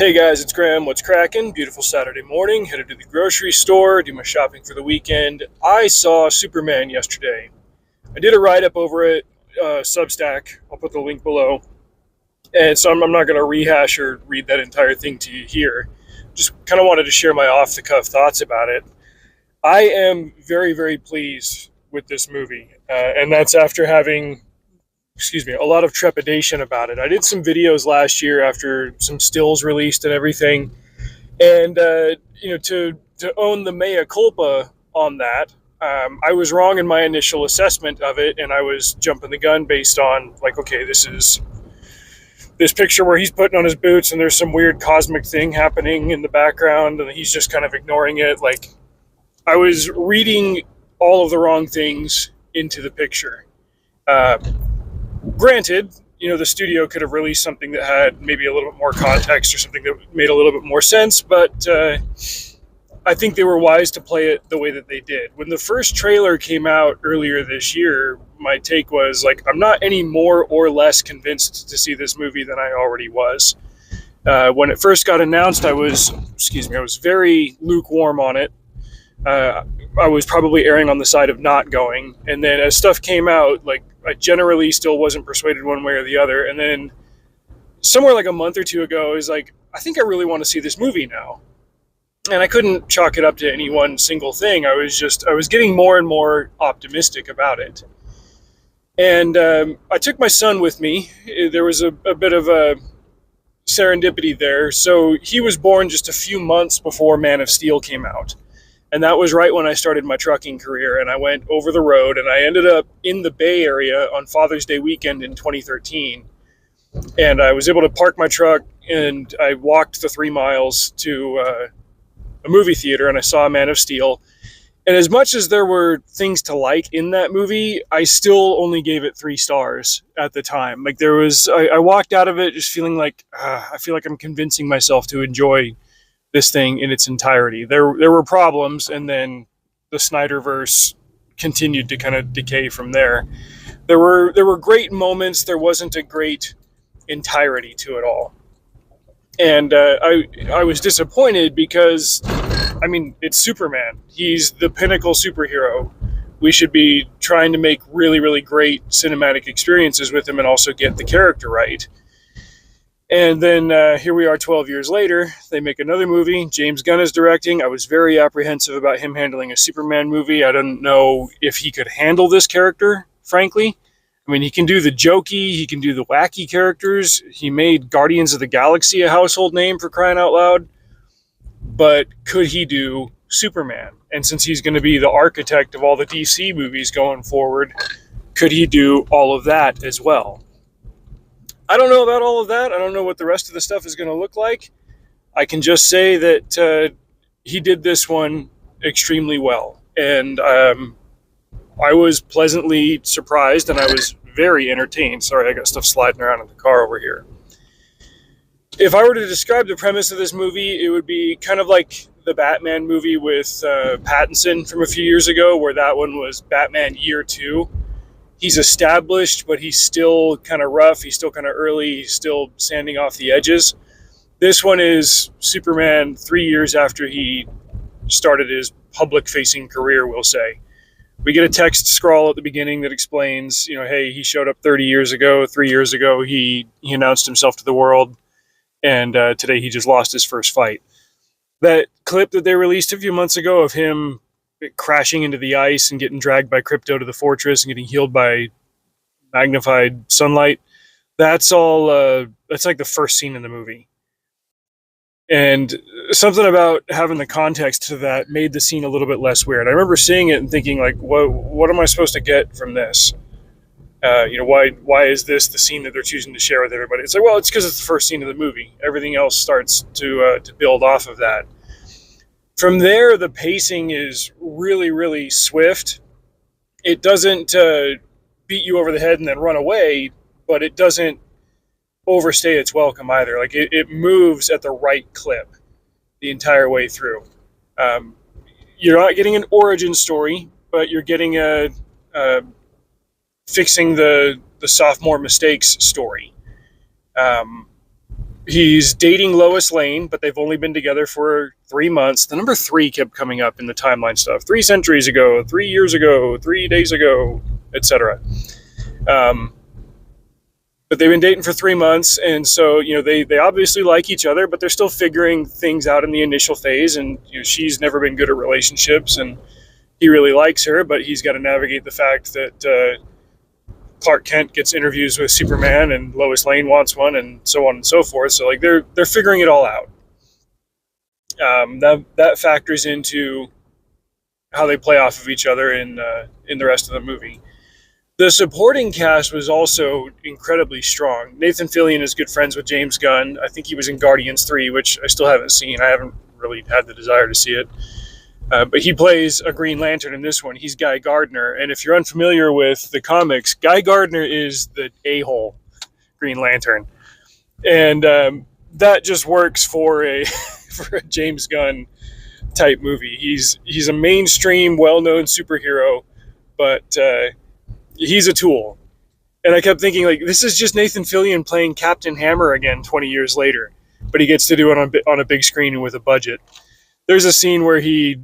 Hey guys, it's Graham. What's cracking? Beautiful Saturday morning. Headed to the grocery store, do my shopping for the weekend. I saw Superman yesterday. I did a write up over at Substack. I'll put the link below. And so I'm not going to rehash or read that entire thing to you here. Just kind of wanted to share my off the cuff thoughts about it. I am very, very pleased with this movie. And that's after having a lot of trepidation about it. I did some videos last year after some stills released and everything, and to own the mea culpa on that. I was wrong in my initial assessment of it, and I was jumping the gun based on like, okay, this is this picture where he's putting on his boots, and there's some weird cosmic thing happening in the background, and he's just kind of ignoring it. Like, I was reading all of the wrong things into the picture. Uh, Granted, the studio could have released something that had maybe a little bit more context or something that made a little bit more sense, but I think they were wise to play it the way that they did. When the first trailer came out earlier this year, my take was like, I'm not any more or less convinced to see this movie than I already was. When it first got announced, I was very lukewarm on it. I was probably erring on the side of not going. And then as stuff came out, like, I generally still wasn't persuaded one way or the other. And then somewhere like a month or two ago, I was like, I think I really want to see this movie now. And I couldn't chalk it up to any one single thing. I was getting more and more optimistic about it. And I took my son with me. There was a bit of a serendipity there. So he was born just a few months before Man of Steel came out. And that was right when I started my trucking career, and I went over the road, and I ended up in the Bay Area on Father's Day weekend in 2013. And I was able to park my truck, and I walked the 3 miles to a movie theater, and I saw Man of Steel. And as much as there were things to like in that movie, I still only gave it 3 stars at the time. Like, I walked out of it just feeling like, I feel like I'm convincing myself to enjoy this thing in its entirety. There were problems, and then the Snyderverse continued to kind of decay from there. There were great moments. There wasn't a great entirety to it all, and I was disappointed because, I mean, it's Superman. He's the pinnacle superhero. We should be trying to make really, really great cinematic experiences with him and also get the character right. And then here we are 12 years later. They make another movie. James Gunn is directing. I was very apprehensive about him handling a Superman movie. I didn't know if he could handle this character, frankly. I mean, he can do the jokey, he can do the wacky characters. He made Guardians of the Galaxy a household name, for crying out loud. But could he do Superman? And since he's going to be the architect of all the DC movies going forward, could he do all of that as well? I don't know about all of that. I don't know what the rest of the stuff is going to look like. I can just say that he did this one extremely well. And I was pleasantly surprised, and I was very entertained. Sorry, I got stuff sliding around in the car over here. If I were to describe the premise of this movie, it would be kind of like the Batman movie with Pattinson from a few years ago, where that one was Batman Year 2. He's established, but he's still kind of rough. He's still kind of early. He's still sanding off the edges. This one is Superman 3 years after he started his public-facing career, we'll say. We get a text scrawl at the beginning that explains, hey, he showed up 30 years ago. 3 years ago, he announced himself to the world, and today he just lost his first fight. That clip that they released a few months ago of him crashing into the ice and getting dragged by Krypto to the fortress and getting healed by magnified sunlight, that's all that's like the first scene in the movie. And something about having the context to that made the scene a little bit less weird. I remember seeing it and thinking, like, what am I supposed to get from this? Why is this the scene that they're choosing to share with everybody? It's like, well, it's because it's the first scene of the movie. Everything else starts to build off of that. From there, the pacing is really, really swift. It doesn't beat you over the head and then run away, but it doesn't overstay its welcome either. Like, it moves at the right clip the entire way through. You're not getting an origin story, but you're getting a fixing the sophomore mistakes story. He's dating Lois Lane, but they've only been together for 3 months. The number 3 kept coming up in the timeline stuff. 3 centuries ago, 3 years ago, 3 days ago, etc. But they've been dating for 3 months, and so they obviously like each other, but they're still figuring things out in the initial phase. And she's never been good at relationships, and he really likes her, but he's got to navigate the fact that Clark Kent gets interviews with Superman, and Lois Lane wants one, and so on and so forth. So like they're figuring it all out. That factors into how they play off of each other in the rest of the movie. The supporting cast was also incredibly strong. Nathan Fillion is good friends with James Gunn. I think he was in Guardians 3, which I still haven't seen. I haven't really had the desire to see it. But he plays a Green Lantern in this one. He's Guy Gardner. And if you're unfamiliar with the comics, Guy Gardner is the a-hole Green Lantern. And that just works for a James Gunn type movie. He's a mainstream, well-known superhero, but he's a tool. And I kept thinking, like, this is just Nathan Fillion playing Captain Hammer again 20 years later, but he gets to do it on a big screen and with a budget. There's a scene where he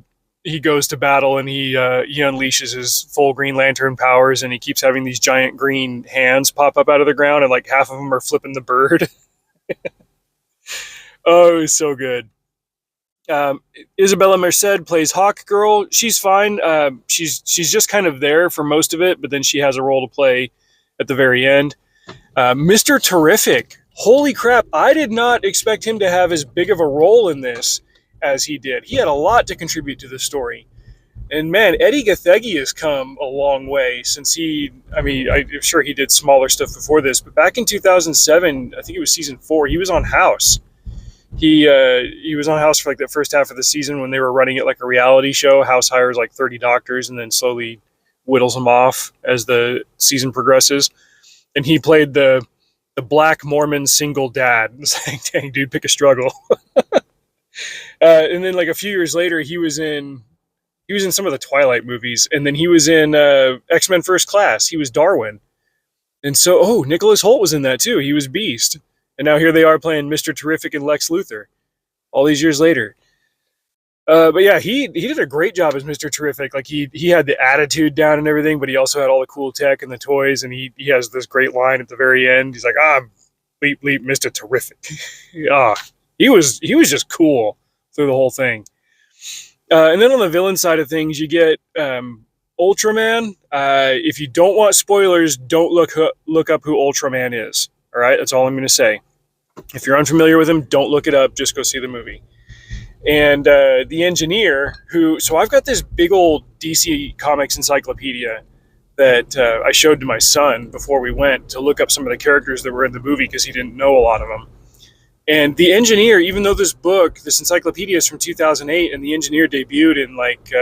goes to battle, and he unleashes his full Green Lantern powers, and he keeps having these giant green hands pop up out of the ground, and like half of them are flipping the bird. Oh, it was so good. Isabella Merced plays Hawk Girl. She's fine. She's just kind of there for most of it, but then she has a role to play at the very end. Mr. Terrific. Holy crap. I did not expect him to have as big of a role in this as he did. He had a lot to contribute to the story. And man, Eddie Gathegi has come a long way since I'm sure he did smaller stuff before this, but back in 2007, I think it was season 4, he was on House. He was on House for like the first half of the season when they were running it like a reality show. House hires like 30 doctors and then slowly whittles them off as the season progresses. And he played the black Mormon single dad. It's like, dang, dude, pick a struggle. And then like a few years later, he was in some of the Twilight movies, and then he was in X-Men First Class. He was Darwin. And so, Nicholas Hoult was in that too. He was Beast. And now here they are playing Mr. Terrific and Lex Luthor all these years later. But yeah, he did a great job as Mr. Terrific. Like he had the attitude down and everything, but he also had all the cool tech and the toys, and he has this great line at the very end. He's like, bleep bleep Mr. Terrific. He was just cool through the whole thing. And then on the villain side of things, you get Ultraman. If you don't want spoilers, don't look up who Ultraman is. All right, that's all I'm going to say. If you're unfamiliar with him, don't look it up. Just go see the movie. And the engineer so I've got this big old DC Comics encyclopedia that I showed to my son before we went to look up some of the characters that were in the movie because he didn't know a lot of them. And the engineer, even though this encyclopedia is from 2008, and the engineer debuted in like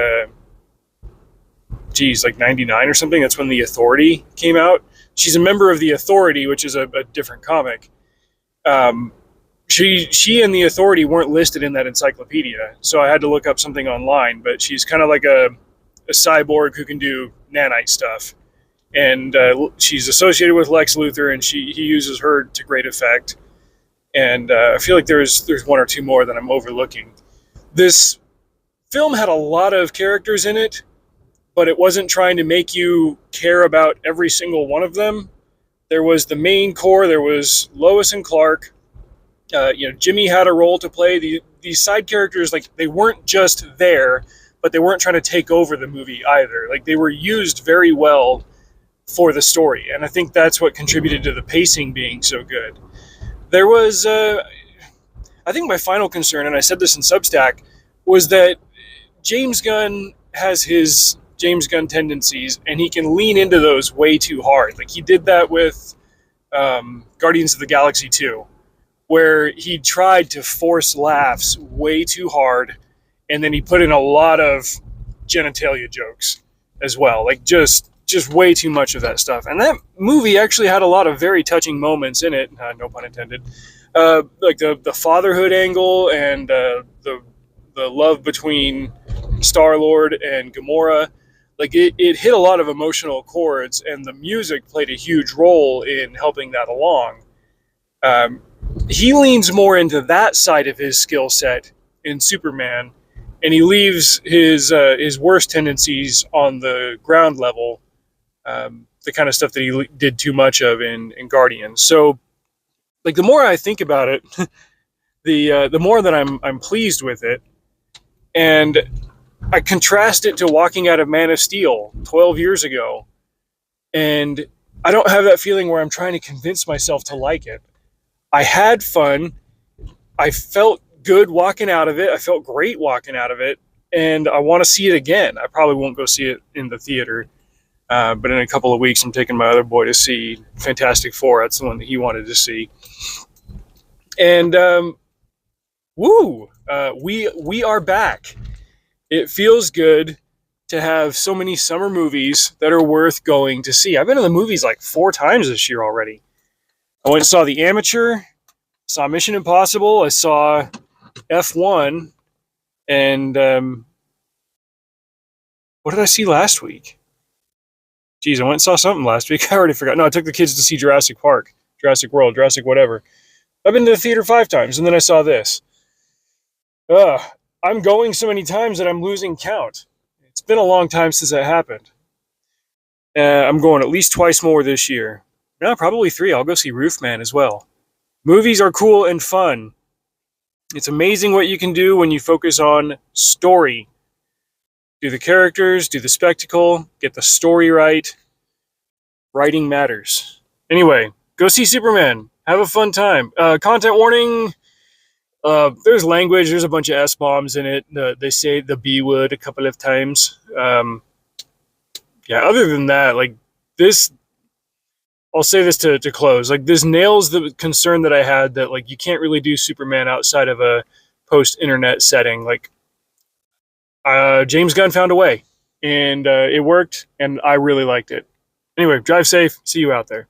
99 or something. That's when The Authority came out. She's a member of The Authority, which is a different comic. She and The Authority weren't listed in that encyclopedia, so I had to look up something online. But she's kind of like a cyborg who can do nanite stuff, and she's associated with Lex Luthor, and he uses her to great effect. And I feel like there's one or two more that I'm overlooking. This film had a lot of characters in it, but it wasn't trying to make you care about every single one of them. There was the main core. There was Lois and Clark. Jimmy had a role to play. These side characters, like, they weren't just there, but they weren't trying to take over the movie either. Like, they were used very well for the story, and I think that's what contributed to the pacing being so good. There was, I think my final concern, and I said this in Substack, was that James Gunn has his James Gunn tendencies, and he can lean into those way too hard. Like he did that with Guardians of the Galaxy 2, where he tried to force laughs way too hard, and then he put in a lot of genitalia jokes as well. Like just way too much of that stuff. And that movie actually had a lot of very touching moments in it, no pun intended. Like the fatherhood angle and the love between Star-Lord and Gamora. Like it hit a lot of emotional chords, and the music played a huge role in helping that along. he leans more into that side of his skill set in Superman, and he leaves his worst tendencies on the ground level, the kind of stuff that he did too much of in Guardians. So, like, the more I think about it, the more that I'm pleased with it, and I contrast it to walking out of Man of Steel 12 years ago, and I don't have that feeling where I'm trying to convince myself to like it. I had fun. I felt good walking out of it. I felt great walking out of it, and I want to see it again. I probably won't go see it in the theater, but in a couple of weeks, I'm taking my other boy to see Fantastic Four. That's the one that he wanted to see, and we are back. It feels good to have so many summer movies that are worth going to see. I've been to the movies like 4 times this year already. I went and saw The Amateur, saw Mission Impossible, I saw F1, and what did I see last week? Geez, I went and saw something last week. I already forgot. No, I took the kids to see Jurassic Park, Jurassic World, Jurassic whatever. I've been to the theater 5 times, and then I saw this. I'm going so many times that I'm losing count. It's been a long time since that happened. I'm going at least twice more this year. No, probably 3. I'll go see Roofman as well. Movies are cool and fun. It's amazing what you can do when you focus on story. Do the characters, do the spectacle, get the story right. Writing matters. Anyway, go see Superman. Have a fun time. Content warning. There's language. There's a bunch of S-bombs in it. They say the B word a couple of times. Yeah, other than that, like, this, I'll say this to close. Like, this nails the concern that I had that, like, you can't really do Superman outside of a post-internet setting. Like, James Gunn found a way, and it worked, and I really liked it. Anyway, drive safe. See you out there.